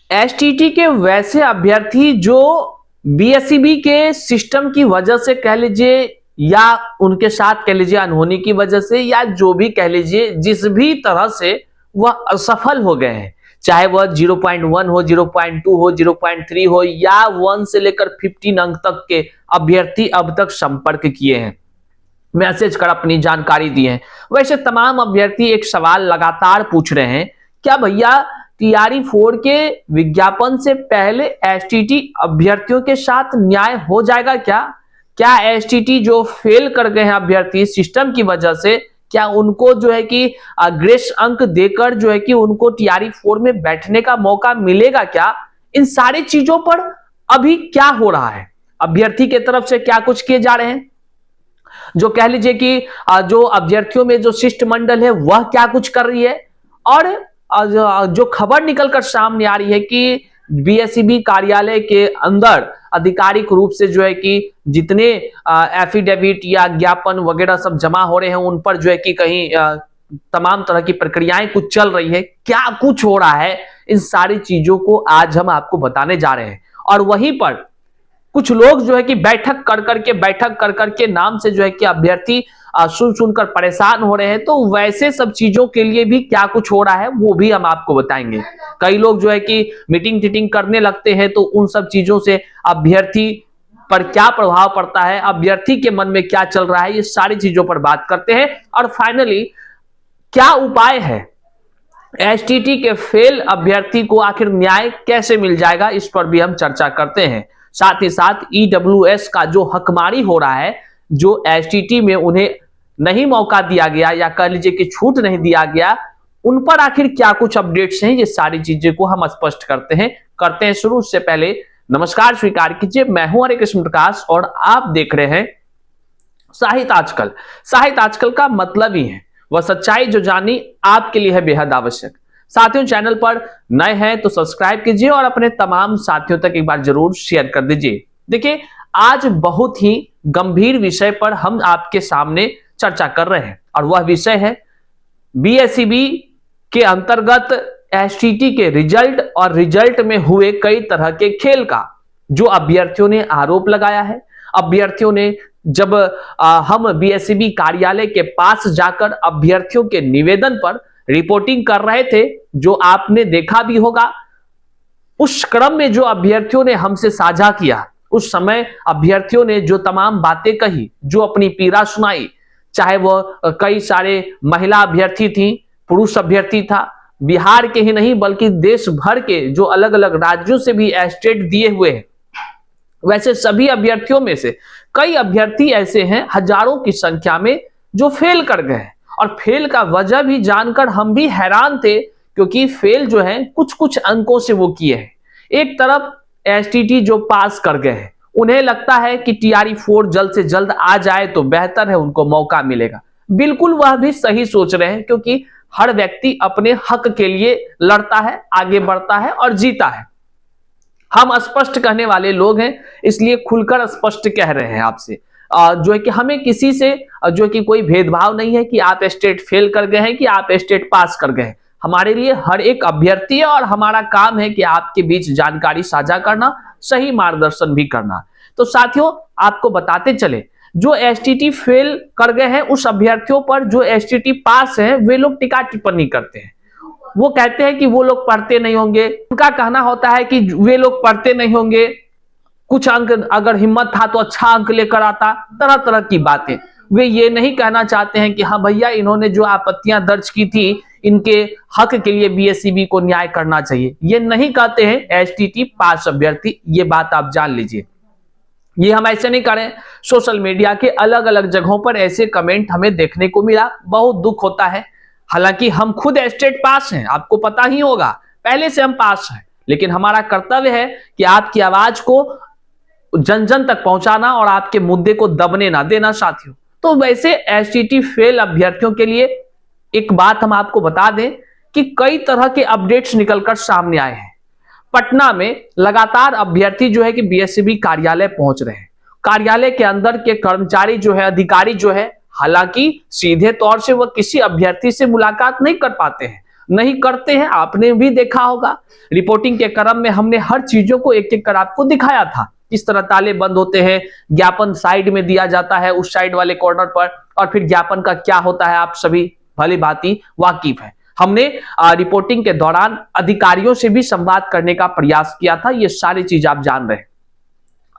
STT के वैसे अभ्यर्थी जो बीएसईबी के सिस्टम की वजह से कह लीजिए या उनके साथ कह लीजिए अनहोनी की वजह से या जो भी कह लीजिए जिस भी तरह से वह असफल हो गए हैं, चाहे वह 0.1 हो, 0.2 हो, 0.3 हो या 1 से लेकर 15 अंक तक के अभ्यर्थी अब तक संपर्क किए हैं, मैसेज कर अपनी जानकारी दी है। वैसे तमाम अभ्यर्थी एक सवाल लगातार पूछ रहे हैं, क्या भैया टीआरई 4 के विज्ञापन से पहले एसटीटी अभ्यर्थियों के साथ न्याय हो जाएगा क्या एसटीटी जो फेल कर गए हैं अभ्यर्थी सिस्टम की वजह से, क्या उनको जो है कि ग्रेस अंक देकर जो है कि उनको टीआरई 4 में बैठने का मौका मिलेगा क्या? इन सारी चीजों पर अभी क्या हो रहा है, अभ्यर्थी की तरफ से क्या कुछ किए जा रहे हैं, जो कह लीजिए कि जो अभ्यर्थियों में जो शिष्टमंडल है वह क्या कुछ कर रही है, और जो खबर निकलकर सामने आ रही है कि बीएसईबी कार्यालय के अंदर आधिकारिक रूप से जो है कि जितने एफिडेविट या ज्ञापन वगैरह सब जमा हो रहे हैं उन पर जो है कि कहीं तमाम तरह की प्रक्रियाएं कुछ चल रही है, क्या कुछ हो रहा है, इन सारी चीजों को आज हम आपको बताने जा रहे हैं। और वहीं पर कुछ लोग जो है कि बैठक कर करके नाम से जो है कि अभ्यर्थी सुन सुनकर परेशान हो रहे हैं, तो वैसे सब चीजों के लिए भी क्या कुछ हो रहा है वो भी हम आपको बताएंगे। कई लोग जो है कि मीटिंग टीटिंग करने लगते हैं, तो उन सब चीजों से अभ्यर्थी पर क्या प्रभाव पड़ता है, अभ्यर्थी के मन में क्या चल रहा है, ये सारी चीजों पर बात करते हैं। और फाइनली क्या उपाय है, एसटीटी के फेल अभ्यर्थी को आखिर न्याय कैसे मिल जाएगा, इस पर भी हम चर्चा करते हैं। साथ ही साथ ईडब्ल्यूएस का जो हकमारी हो रहा है, जो एसटीटी में उन्हें नहीं मौका दिया गया या कह लीजिए कि छूट नहीं दिया गया, उन पर आखिर क्या कुछ अपडेट्स हैं, ये सारी चीजें को हम स्पष्ट करते हैं शुरू। उससे पहले नमस्कार स्वीकार कीजिए, मैं हूं हरे कृष्ण प्रकाश और आप देख रहे हैं साहित्य आजकल। साहित्य आजकल का मतलब ही है वह सच्चाई जो जानी आपके लिए है बेहद आवश्यक। साथियों, चैनल पर नए हैं तो सब्सक्राइब कीजिए और अपने तमाम साथियों तक एक बार जरूर शेयर कर दीजिए। देखिए, आज बहुत ही गंभीर विषय पर हम आपके सामने चर्चा कर रहे हैं और वह विषय है बीएसईबी के अंतर्गत एसटीटी के रिजल्ट और रिजल्ट में हुए कई तरह के खेल का, जो अभ्यर्थियों ने आरोप लगाया है। अभ्यर्थियों ने जब हम बीएसईबी कार्यालय के पास जाकर अभ्यर्थियों के निवेदन पर रिपोर्टिंग कर रहे थे, जो आपने देखा भी होगा, उस क्रम में जो अभ्यर्थियों ने हमसे साझा किया, उस समय अभ्यर्थियों ने जो तमाम बातें कही, जो अपनी पीड़ा सुनाई, चाहे वह कई सारे महिला अभ्यर्थी थी, पुरुष अभ्यर्थी था, बिहार के ही नहीं बल्कि देश भर के जो अलग अलग राज्यों से भी एस्टेट दिए हुए हैं, वैसे सभी अभ्यर्थियों में से कई अभ्यर्थी ऐसे हैं हजारों की संख्या में जो फेल कर गए। और फेल का वजह भी जानकर हम भी हैरान थे, क्योंकि फेल जो है कुछ कुछ अंकों से वो किए हैं। एक तरफ एसटीटी जो पास कर गए हैं, उन्हें लगता है कि टीआरई 4 जल्द से जल्द आ जाए तो बेहतर है, उनको मौका मिलेगा। बिल्कुल वह भी सही सोच रहे हैं, क्योंकि हर व्यक्ति अपने हक के लिए लड़ता है, आगे बढ़ता है और जीता है। हम स्पष्ट कहने वाले लोग हैं, इसलिए खुलकर स्पष्ट कह रहे हैं आपसे, जो है कि हमें किसी से जो है कि कोई भेदभाव नहीं है कि आप स्टेट फेल कर गए हैं कि आप स्टेट पास कर गए हैं। हमारे लिए हर एक अभ्यर्थी है और हमारा काम है कि आपके बीच जानकारी साझा करना, सही मार्गदर्शन भी करना। तो साथियों, आपको बताते चले, जो एसटीटी फेल कर गए हैं उस अभ्यर्थियों पर जो एसटीटी पास है, वे लोग टीका टिप्पणी करते हैं। वो कहते हैं कि वो लोग पढ़ते नहीं होंगे, उनका कहना होता है कि वे लोग पढ़ते नहीं होंगे, कुछ अंक अगर हिम्मत था तो अच्छा अंक लेकर आता, तरह तरह की बातें। वे ये नहीं कहना चाहते हैं कि हाँ भैया, इन्होंने जो आपत्तियां दर्ज की थी, इनके हक के लिए बीएसईबी को न्याय करना चाहिए, ये नहीं कहते हैं एसटीटी पास अभ्यर्थी। ये बात आप जान लीजिए, ये हम ऐसे नहीं करें। सोशल मीडिया के अलग अलग जगहों पर ऐसे कमेंट हमें देखने को मिला, बहुत दुख होता है। हालांकि हम खुद स्टेट पास हैं, आपको पता ही होगा, पहले से हम पास हैं, लेकिन हमारा कर्तव्य है कि आपकी आवाज को जन जन तक पहुंचाना और आपके मुद्दे को दबने ना देना साथियों। तो वैसे एसटीटी फेल अभ्यर्थियों के लिए एक बात हम आपको बता दें कि कई तरह के अपडेट्स निकलकर सामने आए हैं। पटना में लगातार अभ्यर्थी जो है कि बीएसईबी कार्यालय पहुंच रहे हैं। कार्यालय के अंदर के कर्मचारी जो है, अधिकारी जो है, हालांकि सीधे तौर से वह किसी अभ्यर्थी से मुलाकात नहीं कर पाते हैं, नहीं करते हैं। आपने भी देखा होगा, रिपोर्टिंग के क्रम में हमने हर चीजों को एक एक कर आपको दिखाया था, किस तरह ताले बंद होते हैं, ज्ञापन साइड में दिया जाता है उस साइड वाले कॉर्नर पर, और फिर ज्ञापन का क्या होता है आप सभी भली भांति वाकिफ है। हमने रिपोर्टिंग के दौरान अधिकारियों से भी संवाद करने का प्रयास किया था, ये सारी चीज आप जान रहे हैं।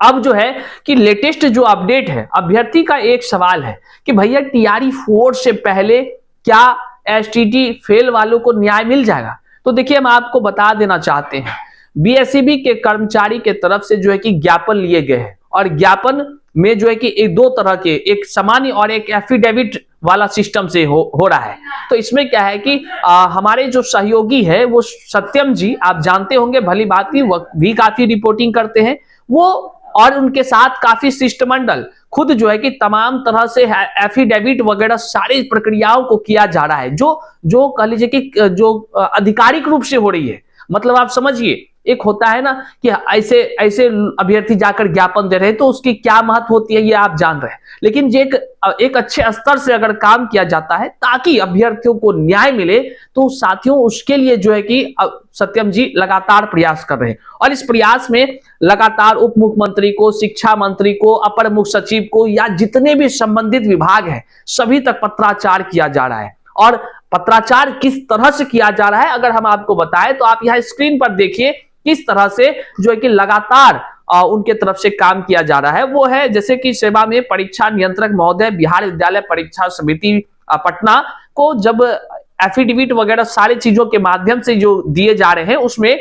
अब जो है कि लेटेस्ट जो अपडेट है, अभ्यर्थी का एक सवाल है कि भैया टीआरई 4 से पहले क्या एसटीटी फेल वालों को न्याय मिल जाएगा? तो देखिए, हम आपको बता देना चाहते हैं, बीएसईबी के कर्मचारी के तरफ से जो है कि ज्ञापन लिए गए हैं, और ज्ञापन में जो है कि एक दो तरह के, एक सामान्य और एक एफिडेविट वाला सिस्टम से हो रहा है। तो इसमें क्या है कि हमारे जो सहयोगी है वो सत्यम जी, आप जानते होंगे भली भांति, वो भी काफी रिपोर्टिंग करते हैं, वो और उनके साथ काफी शिष्टमंडल खुद जो है कि तमाम तरह से एफिडेविट वगैरह सारी प्रक्रियाओं को किया जा रहा है, जो कह लीजिए कि जो आधिकारिक रूप से हो रही है। मतलब आप समझिए, एक होता है ना कि ऐसे ऐसे अभ्यर्थी जाकर ज्ञापन दे रहे हैं, तो उसकी क्या महत्व होती है ये आप जान रहे हैं। लेकिन जे एक अच्छे स्तर से अगर काम किया जाता है ताकि अभ्यर्थियों को न्याय मिले, तो साथियों उसके लिए जो है कि सत्यम जी लगातार प्रयास कर रहे हैं, और इस प्रयास में लगातार उप मुख्यमंत्री को, शिक्षा मंत्री को, अपर मुख्य सचिव को, या जितने भी संबंधित विभाग हैं सभी तक पत्राचार किया जा रहा है। और पत्राचार किस तरह से किया जा रहा है अगर हम आपको बताएं, तो आप यहां स्क्रीन पर देखिए किस तरह से जो है कि लगातार उनके तरफ से काम किया जा रहा है। वो है जैसे कि सेवा में परीक्षा नियंत्रक महोदय, बिहार विद्यालय परीक्षा समिति पटना को जब एफिडेविट वगैरह सारी चीजों के माध्यम से जो दिए जा रहे हैं, उसमें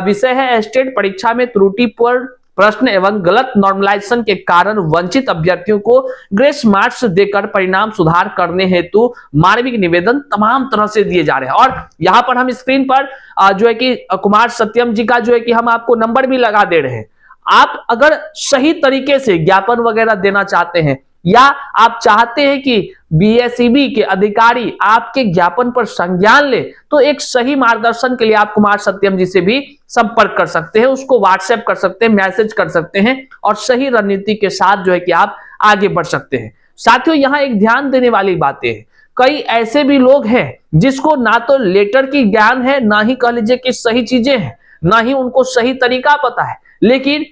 विषय है स्टेट परीक्षा में त्रुटिपूर्ण प्रश्न एवं गलत नॉर्मलाइजेशन के कारण वंचित अभ्यर्थियों को ग्रेस मार्क्स देकर परिणाम सुधार करने हेतु मानविक निवेदन तमाम तरह से दिए जा रहे हैं। और यहां पर हम स्क्रीन पर जो है कि कुमार सत्यम जी का जो है कि हम आपको नंबर भी लगा दे रहे हैं। आप अगर सही तरीके से ज्ञापन वगैरह देना चाहते हैं, या आप चाहते हैं कि बीएसईबी के अधिकारी आपके ज्ञापन पर संज्ञान ले, तो एक सही मार्गदर्शन के लिए आप कुमार सत्यम जी से भी संपर्क कर सकते हैं, उसको व्हाट्सएप कर सकते हैं, मैसेज कर सकते हैं, और सही रणनीति के साथ जो है कि आप आगे बढ़ सकते हैं। साथियों, यहां एक ध्यान देने वाली बातें हैं, कई ऐसे भी लोग हैं जिसको ना तो लेटर की ज्ञान है, ना ही कह लीजिए कि सही चीजें हैं, ना ही उनको सही तरीका पता है, लेकिन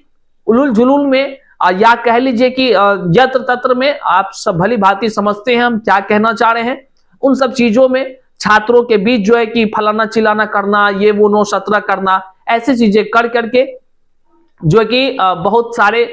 उलूल जुलूल में या कह लीजिए कि यत्र तत्र में आप सब भली भांति समझते हैं हम क्या कहना चाह रहे हैं। उन सब चीजों में छात्रों के बीच जो है कि फलाना चिलाना करना, ये वो नो सत्रह करना, ऐसी चीजें कर करके जो है कि बहुत सारे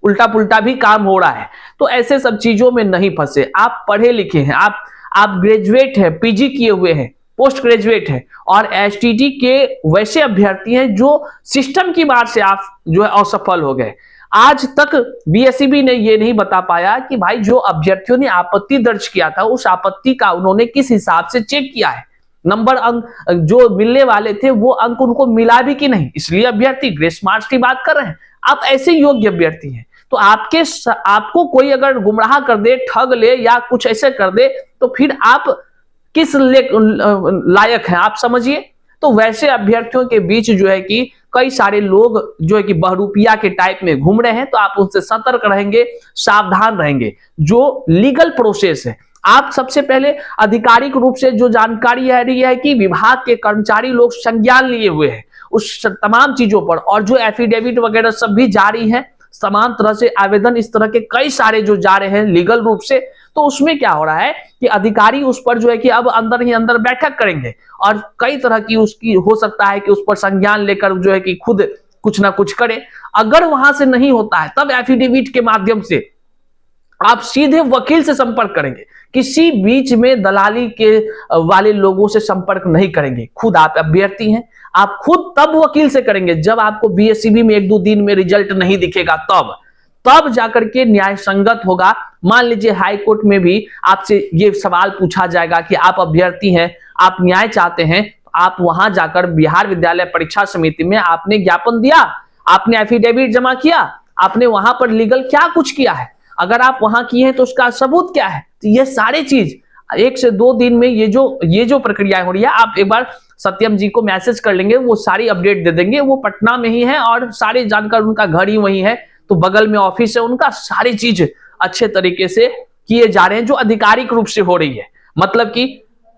उल्टा पुल्टा भी काम हो रहा है। तो ऐसे सब चीजों में नहीं फंसे। आप पढ़े लिखे हैं, आप ग्रेजुएट हैं, पीजी किए हुए हैं, पोस्ट ग्रेजुएट है, और एसटीटी के वैसे अभ्यर्थी हैं जो सिस्टम की मार से आप जो है असफल हो गए। आज तक बीएसईबी ने ये नहीं बता पाया कि भाई जो अभ्यर्थियों ने आपत्ति दर्ज किया था, उस आपत्ति का उन्होंने किस हिसाब से चेक किया है, नंबर अंक जो मिलने वाले थे वो अंक उनको मिला भी कि नहीं, इसलिए अभ्यर्थी ग्रेस मार्क्स की बात कर रहे हैं। आप ऐसे योग्य अभ्यर्थी हैं, तो आपको कोई अगर गुमराह कर दे, ठग ले, या कुछ ऐसे कर दे, तो फिर आप किस लायक हैं, आप समझिए। तो वैसे अभ्यर्थियों के बीच जो है कि कई सारे लोग जो है कि बहरूपिया के टाइप में घूम रहे हैं, तो आप उनसे सतर्क रहेंगे, सावधान रहेंगे। जो लीगल प्रोसेस है, आप सबसे पहले आधिकारिक रूप से जो जानकारी है रही है कि विभाग के कर्मचारी लोग संज्ञान लिए हुए हैं उस तमाम चीजों पर, और जो एफिडेविट वगैरह सब भी जारी है, समान तरह से आवेदन इस तरह के कई सारे जो जा रहे हैं लीगल रूप से। तो उसमें क्या हो रहा है कि अधिकारी उस पर जो है कि अब अंदर ही अंदर बैठक करेंगे, और कई तरह की उसकी हो सकता है कि उस पर संज्ञान लेकर जो है कि खुद कुछ ना कुछ करे। अगर वहां से नहीं होता है, तब एफिडेविट के माध्यम से आप सीधे वकील से संपर्क करेंगे, किसी बीच में दलाली के वाले लोगों से संपर्क नहीं करेंगे। खुद आप अभ्यर्थी हैं, आप खुद तब वकील से करेंगे जब आपको बीएसईबी में 1-2 दिन में रिजल्ट नहीं दिखेगा, तब जाकर के न्याय संगत होगा। मान लीजिए हाई कोर्ट में भी आपसे ये सवाल पूछा जाएगा कि आप अभ्यर्थी हैं, आप न्याय चाहते हैं, तो आप वहां जाकर बिहार विद्यालय परीक्षा समिति में आपने ज्ञापन दिया, आपने एफिडेविट जमा किया, आपने वहां पर लीगल क्या कुछ किया है, अगर आप वहां किए हैं तो उसका सबूत क्या है। तो ये सारी चीज 1 से 2 दिन में ये जो प्रक्रिया हो रही है, आप एक बार सत्यम जी को मैसेज कर लेंगे, वो सारी अपडेट दे देंगे। वो पटना में ही है और सारी जानकर उनका घर ही वही है, तो बगल में ऑफिस है उनका, सारी चीज अच्छे तरीके से किए जा रहे हैं जो आधिकारिक रूप से हो रही है। मतलब कि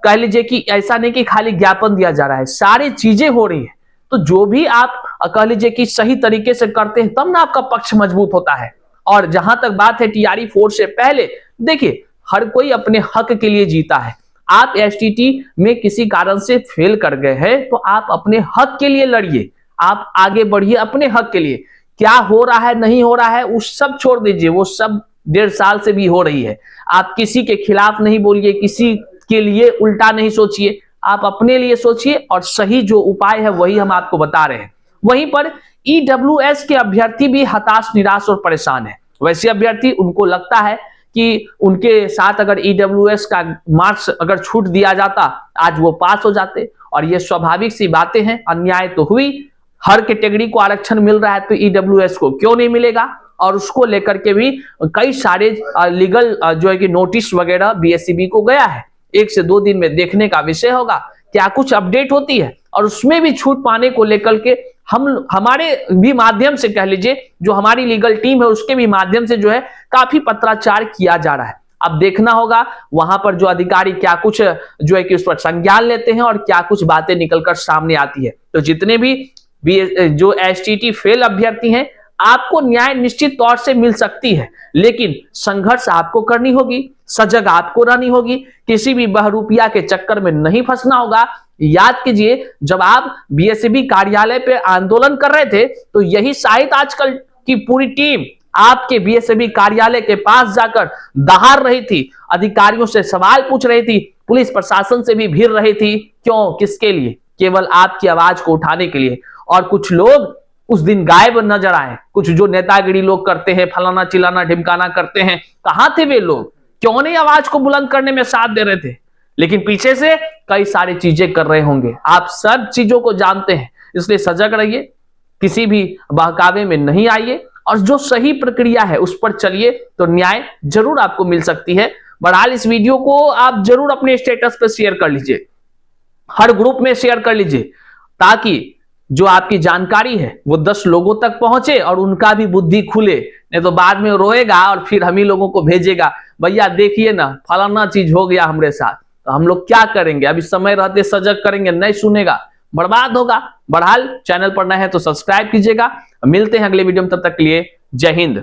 कह लीजिए कि ऐसा नहीं कि खाली ज्ञापन दिया जा रहा है, सारी चीजें हो रही है। तो जो भी आप कह लीजिए कि सही तरीके से करते हैं तब ना आपका पक्ष मजबूत होता है। और जहां तक बात है टीआरई 4 से पहले, देखिए हर कोई अपने हक के लिए जीता है। आप एसटीटी में किसी कारण से फेल कर गए हैं तो आप अपने हक के लिए लड़िए, आप आगे बढ़िए अपने हक के लिए। क्या हो रहा है नहीं हो रहा है उस सब छोड़ दीजिए, वो सब 1.5 साल से भी हो रही है। आप किसी के खिलाफ नहीं बोलिए, किसी के लिए उल्टा नहीं सोचिए, आप अपने लिए सोचिए और सही जो उपाय है वही हम आपको बता रहे हैं। वहीं पर ईडब्ल्यूएस के अभ्यर्थी भी हताश, निराश और परेशान है। वैसे अभ्यर्थी, उनको लगता है कि उनके साथ अगर ईडब्ल्यूएस का मार्क्स अगर छूट दिया जाता, आज वो पास हो जाते। और ये स्वाभाविक सी बातें हैं, अन्याय तो हुई, हर कैटेगरी को आरक्षण मिल रहा है तो ईडब्ल्यूएस को क्यों नहीं मिलेगा। और उसको लेकर के भी कई सारे लीगल जो है कि नोटिस वगैरह बीएसईबी को गया है। 1 से 2 दिन में देखने का विषय होगा क्या कुछ अपडेट होती है। और उसमें भी छूट पाने को लेकर के हमारे भी माध्यम से, कह लीजिए जो हमारी लीगल टीम है उसके भी माध्यम से जो है काफी पत्राचार किया जा रहा है। अब देखना होगा वहां पर जो अधिकारी क्या कुछ जो है कि उस पर संज्ञान लेते हैं और क्या कुछ बातें निकलकर सामने आती है। तो जितने भी जो एसटीटी फेल अभ्यर्थी हैं, आपको न्याय निश्चित तौर से मिल सकती है, लेकिन संघर्ष आपको करनी होगी, सजग आपको रहनी होगी, किसी भी बहरूपिया के चक्कर में नहीं फंसना होगा। याद कीजिए जब आप बीएसईबी कार्यालय पे आंदोलन कर रहे थे तो यही शायद आजकल की पूरी टीम आपके बीएसईबी कार्यालय के पास जाकर दहाड़ रही थी, अधिकारियों से सवाल पूछ रही थी, पुलिस प्रशासन से भी भिड़ रही थी। क्यों, किसके लिए? केवल आपकी आवाज को उठाने के लिए। और कुछ लोग उस दिन गायब नजर आए, कुछ जो नेतागिरी लोग करते हैं, फलाना चिलाना ढिमकाना करते हैं, कहां थे वे लोग? क्यों नहीं आवाज को बुलंद करने में साथ दे रहे थे? लेकिन पीछे से कई सारी चीजें कर रहे होंगे, आप सब चीजों को जानते हैं। इसलिए सजग रहिए, किसी भी बहकावे में नहीं आइए और जो सही प्रक्रिया है उस पर चलिए, तो न्याय जरूर आपको मिल सकती है। बहरहाल इस वीडियो को आप जरूर अपने स्टेटस पर शेयर कर लीजिए, हर ग्रुप में शेयर कर लीजिए, ताकि जो आपकी जानकारी है वो 10 लोगों तक पहुंचे और उनका भी बुद्धि खुले। नहीं तो बाद में रोएगा और फिर हम ही लोगों को भेजेगा, भैया देखिए ना फलाना चीज हो गया हमारे साथ। तो हम लोग क्या करेंगे? अभी समय रहते सजग करेंगे, नहीं सुनेगा, बर्बाद होगा। बहरहाल चैनल पर नए हैं तो सब्सक्राइब कीजिएगा। मिलते हैं अगले वीडियो में, तब तक के लिए जय हिंद।